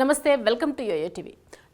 నమస్తే, welcome to Yoyo TV.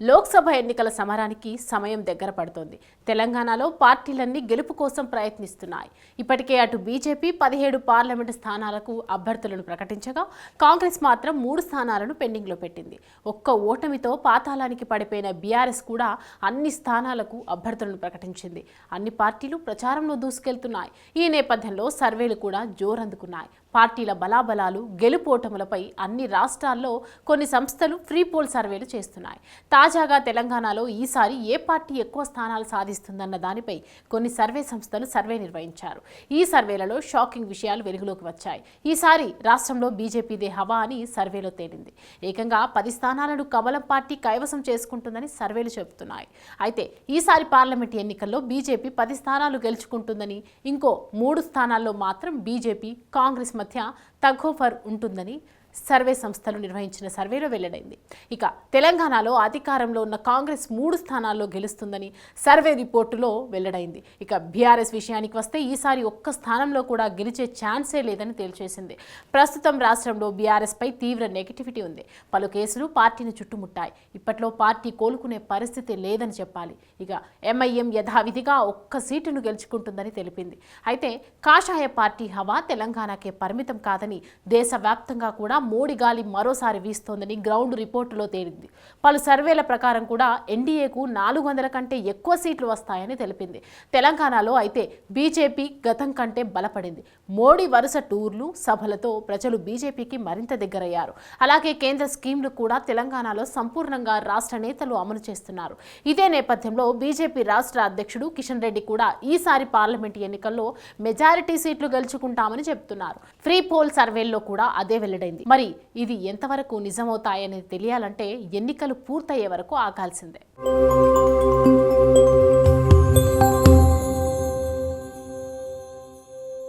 Lok Sabha ఎన్నికల సమరానికి సమయం దగ్గర పడుతోంది. తెలంగాణలో పార్టీలన్నీ గెలుపు కోసం ప్రయత్నిస్తున్నాయి. ఇప్పటికే అటు బీజేపీ 17 పార్లమెంటు స్థానాలకు అభ్యర్థులను ప్రకటించగా కాంగ్రెస్ మాత్రం 3 స్థానాలను పెండింగ్లో పెట్టింది. ఒక్క ఓటమితో పాతాళానికి పడిపోయిన బీఆర్ఎస్ కూడా అన్ని స్థానాలకు అభ్యర్థులను ప్రకటించింది. అన్ని పార్టీలు ప్రచారంలో దూసుకెళ్తున్నాయి. ఈ నేపథ్యంలో సర్వేలు కూడా జోరందుకున్నాయి. పార్టీల బలాబలాలు, గెలుపోటములపై అన్ని రాష్ట్రాల్లో కొన్ని సంస్థలు ఫ్రీ పోల్ సర్వేలు చేస్తున్నాయి. తాజాగా తెలంగాణలో ఈసారి ఏ పార్టీ ఎక్కువ స్థానాలు సాధిస్తుందన్న దానిపై కొన్ని సర్వే సంస్థలు సర్వే నిర్వహించారు. ఈ సర్వేలలో షాకింగ్ విషయాలు వెలుగులోకి వచ్చాయి. ఈసారి రాష్ట్రంలో బీజేపీదే హవా అని సర్వేలో తేలింది. ఏకంగా 10 స్థానాలను కమలం పార్టీ కైవసం చేసుకుంటుందని సర్వేలు చెబుతున్నాయి. అయితే ఈసారి పార్లమెంట్ ఎన్నికల్లో బీజేపీ 10 స్థానాలు గెలుచుకుంటుందని, ఇంకో 3 స్థానాల్లో మాత్రం బీజేపీ, కాంగ్రెస్ మధ్య తగ్గోఫర్ ఉంటుందని సర్వే సంస్థలు నిర్వహించిన సర్వేలో వెల్లడైంది. ఇక తెలంగాణలో అధికారంలో ఉన్న కాంగ్రెస్ 3 స్థానాల్లో గెలుస్తుందని సర్వే రిపోర్టులో వెల్లడైంది. ఇక బీఆర్ఎస్ విషయానికి వస్తే ఈసారి ఒక్క స్థానంలో కూడా గెలిచే ఛాన్సే లేదని తేల్చేసింది. ప్రస్తుతం రాష్ట్రంలో బీఆర్ఎస్ పై తీవ్ర నెగిటివిటీ ఉంది. పలు కేసులు పార్టీని చుట్టుముట్టాయి. ఇప్పట్లో పార్టీ కోలుకునే పరిస్థితి లేదని చెప్పాలి. ఇక ఎంఐఎం యథావిధిగా ఒక్క సీటును గెలుచుకుంటుందని తెలిపింది. అయితే కాషాయ పార్టీ హవా తెలంగాణకే పరిమితం కాదని, దేశవ్యాప్తంగా కూడా మోడీ గాలి మరోసారి వీస్తోందని గ్రౌండ్ రిపోర్టులో తేలింది. పలు సర్వేల ప్రకారం కూడా ఎన్డీఏకు 400 కంటే ఎక్కువ సీట్లు వస్తాయని తెలిపింది. తెలంగాణలో అయితే బీజేపీ గతం కంటే బలపడింది. మోడీ వరుస టూర్లు, సభలతో ప్రజలు బీజేపీకి మరింత దగ్గరయ్యారు. అలాగే కేంద్ర స్కీమ్లు కూడా తెలంగాణలో సంపూర్ణంగా రాష్ట్ర నేతలు అమలు చేస్తున్నారు. ఇదే నేపథ్యంలో బీజేపీ రాష్ట్ర అధ్యక్షుడు కిషన్ రెడ్డి కూడా ఈసారి పార్లమెంటు ఎన్నికల్లో మెజారిటీ సీట్లు గెలుచుకుంటామని చెబుతున్నారు. ఫ్రీ పోల్ సర్వేల్లో కూడా అదే వెల్లడైంది. మరి ఇది ఎంతవరకు నిజమవుతాయనేది తెలియాలంటే ఎన్నికలు పూర్తయ్యే వరకు ఆగాల్సిందే.